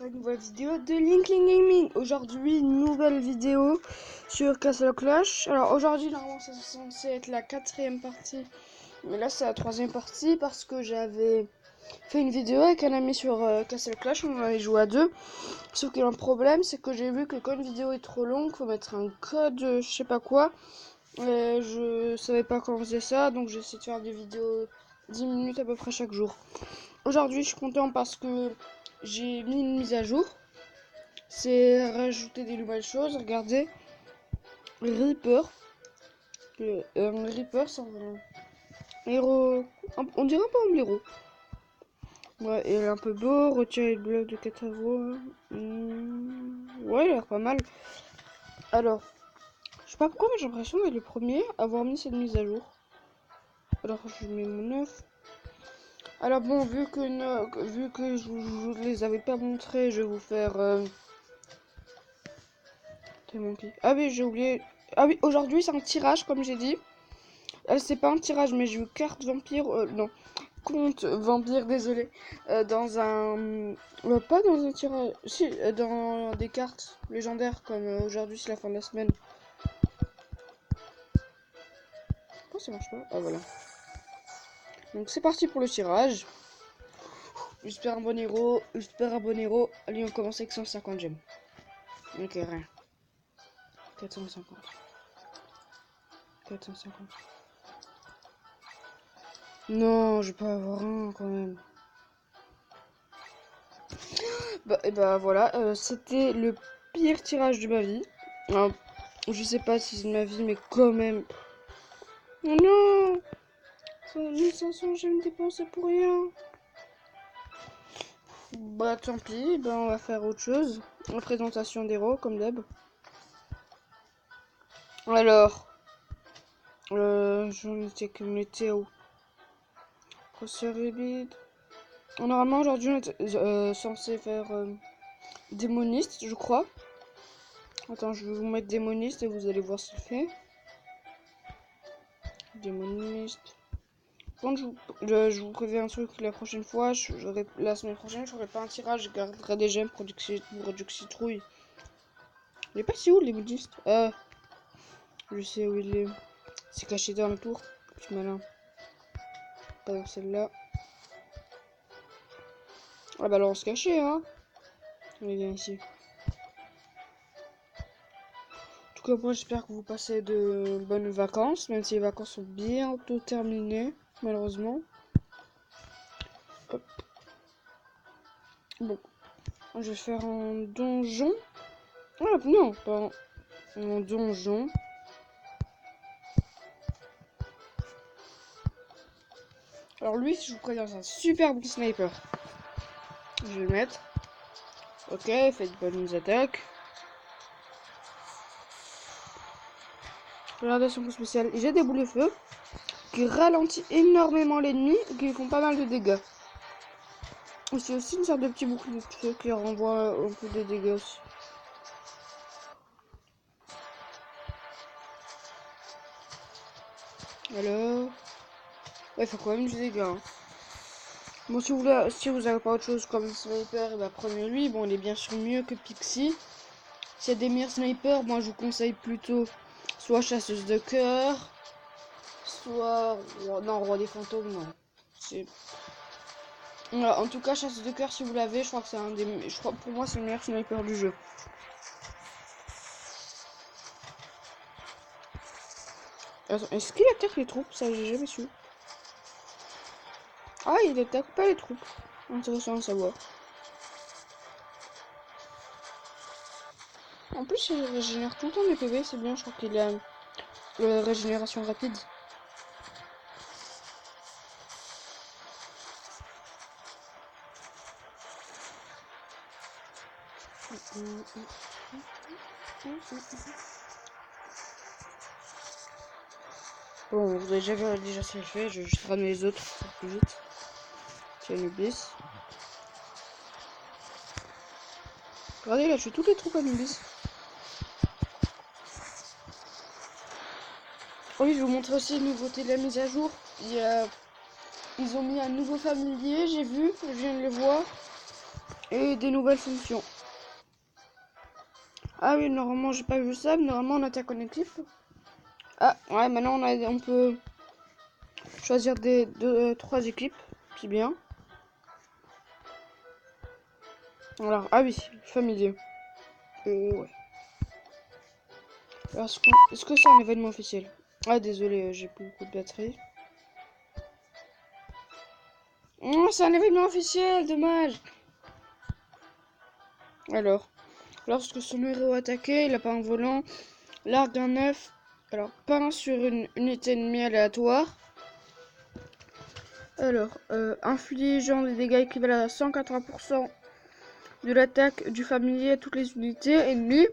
pour une nouvelle vidéo de Linking Gaming. Aujourd'hui, une nouvelle vidéo sur Castle Clash. Alors aujourd'hui, normalement, c'est censé être la 4e partie. Mais là, c'est la 3e partie parce que j'avais fait une vidéo avec un ami sur Castle Clash. On avait joué à 2. Sauf qu'il y a un problème, c'est que j'ai vu que quand une vidéo est trop longue, faut mettre un code, je sais pas quoi. Je savais pas comment on faisait ça, donc j'ai essayé de faire des vidéos 10 minutes à peu près chaque jour. Aujourd'hui, je suis content parce que j'ai mis une mise à jour. C'est rajouter des nouvelles choses. Regardez, Reaper. Reaper, c'est un héros. On dirait un peu un héros. Ouais, il est un peu beau. Retirer le bloc de 4 euros. Ouais, il a l'air pas mal. Alors, je sais pas pourquoi, mais j'ai l'impression d'être le premier à avoir mis cette mise à jour. Alors, je mets mon 9. Alors bon, vu que je vous les avais pas montré, je vais vous faire... Ah oui, j'ai oublié. Ah oui, aujourd'hui c'est un tirage, comme j'ai dit. C'est pas un tirage, mais j'ai eu carte vampire. Non, compte vampire, désolé. Dans un. Pas dans un tirage. Si, dans des cartes légendaires, comme aujourd'hui c'est la fin de la semaine. Pourquoi ça marche pas? Ah voilà. Donc c'est parti pour le tirage. J'espère un bon héros. J'espère un bon héros. Allez, on commence avec 150 gemmes. Ok, rien. 450. 450. Non, je vais pas avoir un quand même. Et bah voilà, c'était le pire tirage de ma vie. Alors, je sais pas si c'est de ma vie, mais quand même. Oh non, 1500 j'aime dépenser pour rien. Bah tant pis, bah on va faire autre chose. La présentation d'héros, comme d'hab. Alors, j'en étais qu'on était où? Crosseur et bide. Normalement aujourd'hui on était censé faire démoniste, je crois. Attends, je vais vous mettre démoniste et vous allez voir ce qu'il fait. Démoniste. Bon, je vous préviens un truc, la prochaine fois, la semaine prochaine, je ferai pas un tirage, je garderai des gemmes pour du citrouille. Il est pas si haut, les bouddhistes. Je sais où il est. C'est caché dans le tour. Petit malin. Pas dans celle-là. Ah bah alors on se cachait, hein. On est bien ici. En tout cas, moi j'espère que vous passez de bonnes vacances, même si les vacances sont bientôt terminées, malheureusement. Hop. Bon, je vais faire un donjon. Ah non, pas un donjon. Alors lui, je vous préviens, c'est un super bon sniper. Je vais le mettre. Ok, faites de bonnes attaques. Regardez son coup spécial. J'ai des boules de feu qui ralentit énormément l'ennemi et qui font pas mal de dégâts. Et c'est aussi une sorte de petit bouclier de feu qui renvoie un peu de dégâts aussi. Alors... Ouais, il faut quand même du dégât. Hein. Bon, si vous avez pas autre chose comme sniper, et bah prenez lui. Bon, il est bien sûr mieux que Pixie. S'il y a des meilleurs snipers, moi je vous conseille plutôt soit chasseuse de cœur, soit... Non, roi des fantômes, non. C'est... Voilà, en tout cas, chasseuse de cœur, si vous l'avez, je crois que c'est un des... Je crois, pour moi, c'est le meilleur sniper du jeu. Attends, est-ce qu'il attaque les troupes? Ça, j'ai jamais su. Ah, il attaque pas les troupes. Intéressant à savoir. En plus, il régénère tout le temps les PV, c'est bien, je crois qu'il a la régénération rapide. Bon, vous avez déjà ce que je fais, je vais juste ramener les autres pour plus vite. Tiens, Anubis. Regardez, là, je fais toutes les troupes Anubis. Oui, je vais vous montrer aussi les nouveautés de la mise à jour. Ils ont mis un nouveau familier, j'ai vu, je viens de le voir. et des nouvelles fonctions. Ah oui, normalement j'ai pas vu ça, mais normalement on attaque en équipe. Ah ouais, maintenant on peut choisir des 3 équipes, c'est bien. Alors, ah oui, familier. Ouais. Alors, est-ce que c'est un événement officiel? Ah désolé, j'ai plus beaucoup de batterie. Oh, c'est un événement officiel, dommage. Alors, lorsque son héros est attaqué, il a pas un volant, largue un œuf, alors peint sur une unité ennemie aléatoire. Alors, infligeant des dégâts équivalents à 180% de l'attaque du familier à toutes les unités ennemies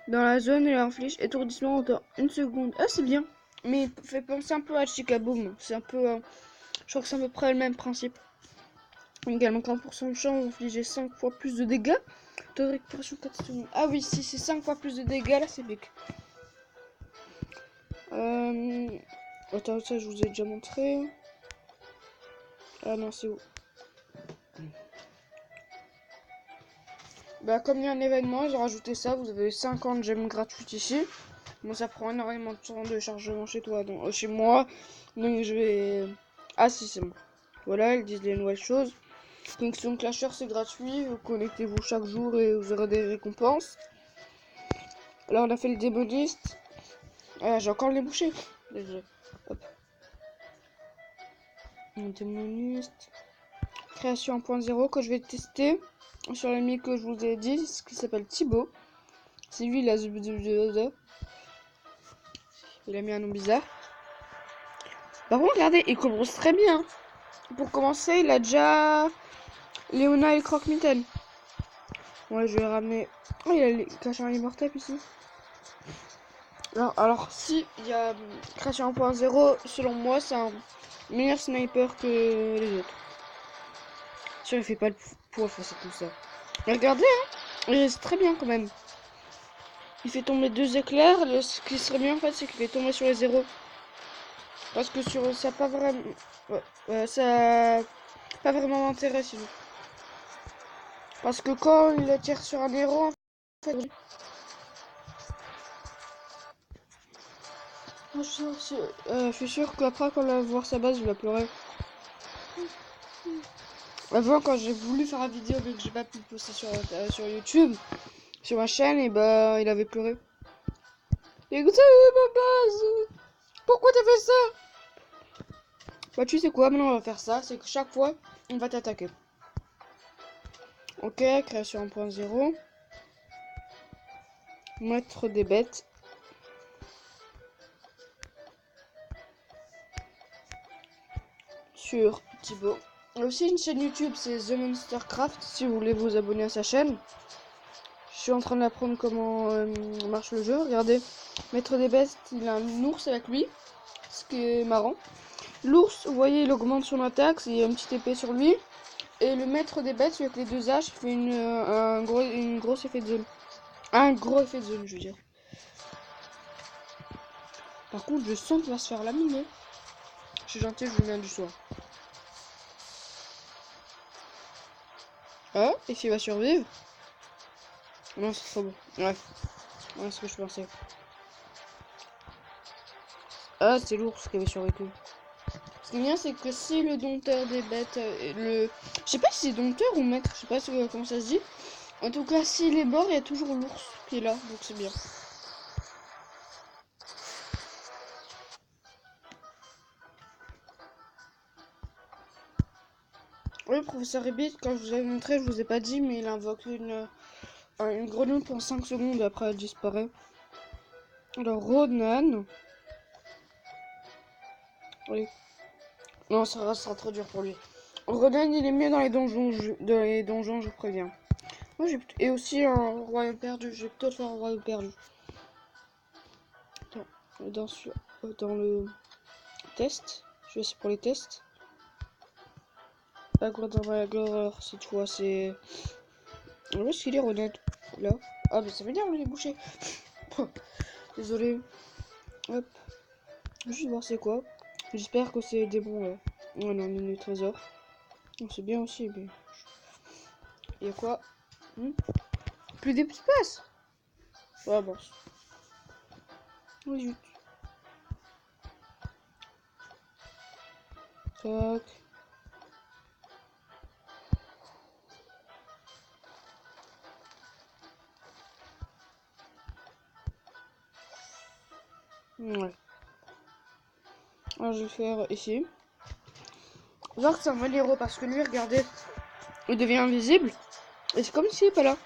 dans la zone et inflige étourdissement dans 1 seconde. Ah, c'est bien. Mais il fait penser un peu à Chicaboom. C'est un peu. Je crois que c'est à peu près le même principe. Également 40% de chance d'infliger 5 fois plus de dégâts. Taux de récupération 4 secondes. Ah oui, si c'est 5 fois plus de dégâts, là c'est big. Attends, ça je vous ai déjà montré. Ah non, c'est où? Bah, comme il y a un événement, j'ai rajouté ça. Vous avez 50 gemmes gratuites ici. Bon, ça prend énormément de temps de chargement chez toi, donc chez moi. Donc je vais. Ah si, c'est bon. Voilà, ils disent les nouvelles choses. Connexion Clasher, c'est gratuit. Connectez-vous chaque jour et vous aurez des récompenses. Alors, on a fait le démoniste. Ah, j'ai encore les bouchées. Hop. Le démoniste. Création 1.0 que je vais tester sur l'ami que je vous ai dit, ce qui s'appelle Thibaut. C'est lui, il a mis un nom bizarre. Par contre, regardez, il commence très bien. Pour commencer, il a déjà Léona et le croque-mitaine. Ouais, je vais ramener. Oh, il a les cachets immortels ici. Alors, si il y a Création 1.0, selon moi, c'est un meilleur sniper que les autres. Sûr, il fait pas le poids face à tout ça. Et regardez, hein, c'est très bien quand même. Il fait tomber 2 éclairs. Ce qui serait bien en fait, c'est qu'il fait tomber sur les zéros. Parce que sur ça pas vraiment, ça pas vraiment d'intérêt sinon. Parce que quand il tire sur un héros, en fait, je suis sûr qu'après quand il va voir sa base, il va pleurer. Avant, quand j'ai voulu faire la vidéo mais que j'ai pas pu le poster sur YouTube, sur ma chaîne, et bah il avait pleuré. Écoutez ma base, pourquoi t'as fait ça? Bah tu sais quoi, maintenant on va faire ça, c'est que chaque fois on va t'attaquer. Ok, création 1.0. Maître des bêtes. Sur Thibaut. Il y a aussi une chaîne YouTube, c'est The Monstercraft, si vous voulez vous abonner à sa chaîne. Je suis en train d'apprendre comment marche le jeu. Regardez, Maître des bêtes, il a un ours avec lui, ce qui est marrant. L'ours, vous voyez, il augmente son attaque, il y a une petite épée sur lui. Et le maître des bêtes, avec les 2 haches, il fait une grosse effet de zone. Un gros effet de zone, je veux dire. Par contre, je sens qu'il va se faire laminer. Je suis gentil, je lui mets du soir. Ah, et s'il va survivre? Non, c'est trop bon. Ouais, c'est ce que je pensais. Ah, c'est l'ours qui avait survécu. Ce qui est bien, c'est que si le dompteur des bêtes, je sais pas si c'est dompteur ou maître, je sais pas comment ça se dit. En tout cas, s'il est mort, il y a toujours l'ours qui est là, donc c'est bien. Oui, le professeur Rabbit, quand je vous avais montré, je vous ai pas dit, mais il invoque une grenouille pour 5 secondes et après elle disparaît. Alors, Ronan. Oui. Non, ça sera trop dur pour lui. Ronan, il est mieux dans les donjons, je préviens. Moi, et aussi un royaume perdu. Je vais peut-être faire un royaume perdu. Attends, dans le test. Je vais essayer pour les tests. La gloire, cette fois, c'est. Où est-ce qu'il est, Ronan? Là. Ah, mais ça veut dire on est bouché. Désolé. Hop. Juste voir c'est quoi. J'espère que c'est des bons. Ouais, non, mini trésor. C'est bien aussi, mais. Il y a quoi? Plus d'espace. Ouais, bon. Oui, zut. Tac. Ouais. Alors, je vais le faire ici. Voir que c'est un bon héros parce que lui, regardez, il devient invisible. Et c'est comme s'il n'est pas là.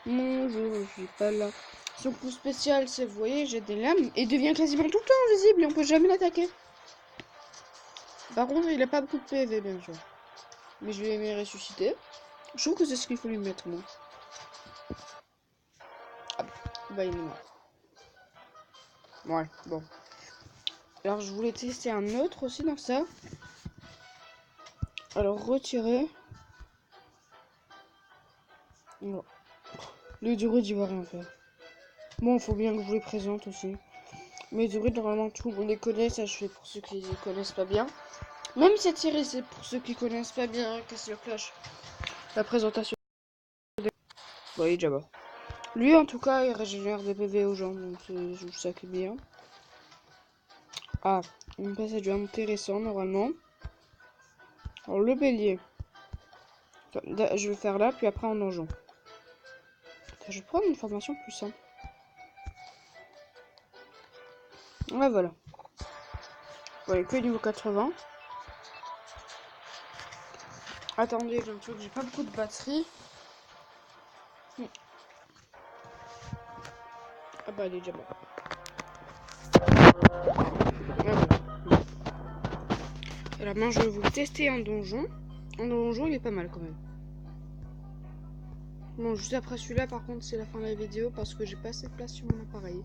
Bonjour, je suis pas là. Son coup spécial, c'est, vous voyez, j'ai des lames. Et il devient quasiment tout le temps invisible et on peut jamais l'attaquer. Par contre, il a pas beaucoup de PV, bien sûr. Mais je vais les ressusciter. Je trouve que c'est ce qu'il faut lui mettre, moi. Ah, bah, il est mort. Ouais, bon. Alors, je voulais tester un autre aussi dans ça. Alors, retirer. Non. Le druide, il va rien faire. Bon, il faut bien que je vous les présente aussi. Mais druides, normalement, tout le monde les connaît. Ça, je fais pour ceux qui les connaissent pas bien. Même cette série, c'est pour ceux qui connaissent pas bien Castle Clash. La présentation. Bon, il est déjà mort. Lui, en tout cas, il régénère des PV aux gens. Donc, c'est ça qui est bien. Ah, un passage intéressant, normalement. Alors, le bélier. Je vais faire là, puis après en donjon. Je vais prendre une formation plus simple. Ouais, voilà. Ouais, que niveau 80. Attendez, j'ai un truc, j'ai pas beaucoup de batterie. Ah bah, elle est déjà morte. Alors maintenant, je vais vous tester un donjon. Un donjon, il est pas mal quand même. Bon, juste après celui-là, par contre, c'est la fin de la vidéo parce que j'ai pas assez de place sur mon appareil.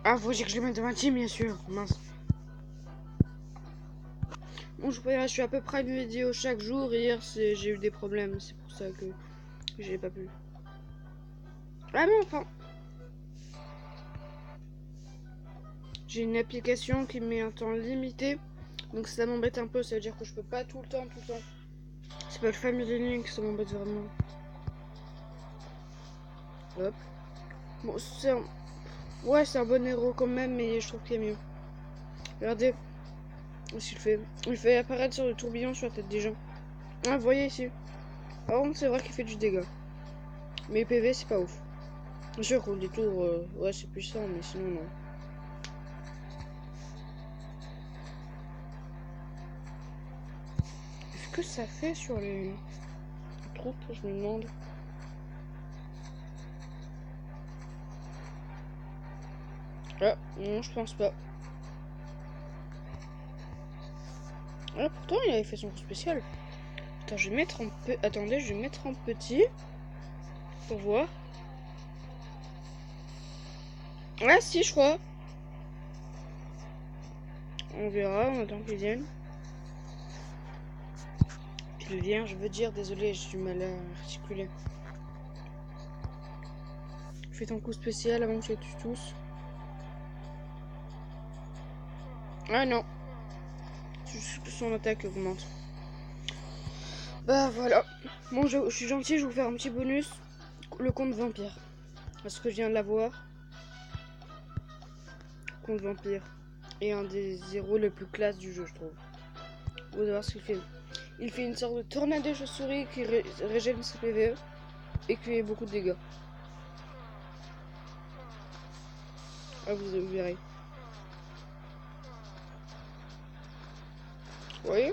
Ah, faut dire que je les mette devant un team, bien sûr. Mince. Bon, je suis à peu près une vidéo chaque jour. Hier, j'ai eu des problèmes. C'est pour ça que j'ai pas pu. Ah mais enfin. J'ai une application qui met un temps limité. Donc ça m'embête un peu. Ça veut dire que je peux pas tout le temps. C'est pas le Family Link, ça m'embête vraiment. Hop. Bon, c'est un... Ouais, c'est un bon héros quand même, mais je trouve qu'il y a mieux. Regardez. Qu'est-ce qu'il fait? Il fait apparaître sur le tourbillon sur la tête des gens. Ah, vous voyez ici. Par contre, c'est vrai qu'il fait du dégât. Mais PV, c'est pas ouf. Bien sûr qu'au détour, ouais, c'est puissant, mais sinon, non. Est-ce que ça fait sur les troupes? Je me demande. Ah, non, je pense pas. Ah, pourtant, il avait fait son coup spécial. Attends, je vais mettre en Attendez, je vais mettre en petit. Pour voir. Ah, si, je crois. On verra, on attend qu'il vienne. Qu'il vient, je veux dire, désolé, j'ai du mal à articuler. Fais ton coup spécial avant que je les tue tous. Ah non. Juste que son attaque augmente. Bah voilà. Bon, je suis gentil, je vais vous faire un petit bonus. Le compte vampire. Parce que je viens de l'avoir. Compte vampire. Et un des héros les plus classe du jeu, je trouve. Vous allez voir ce qu'il fait. Il fait une sorte de tornade de chauve-souris qui régène ses PVE. Et qui fait beaucoup de dégâts. Ah, vous verrez. Vous voyez?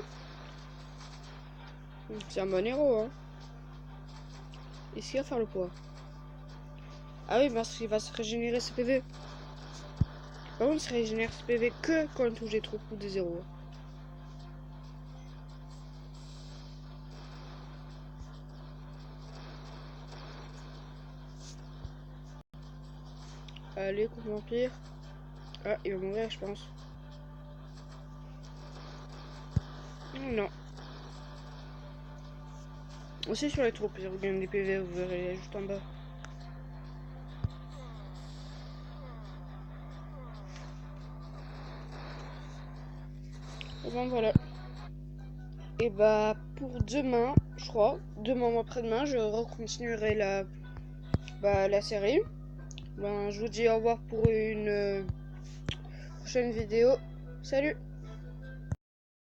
C'est un bon héros, hein. Est-ce qu'il va faire le poids? Ah oui, parce qu'il va se régénérer ses PV. Par contre, il se régénère ses PV que quand il touche des troupes ou des zéros. Allez, coup vampire. Ah, il va mourir, je pense. Non. Aussi sur les troupes, il regagne des PV, vous verrez juste en bas. Enfin voilà. Et bah pour demain, je crois, demain ou après-demain, je recontinuerai la série. Ben, je vous dis au revoir pour une prochaine vidéo. Salut!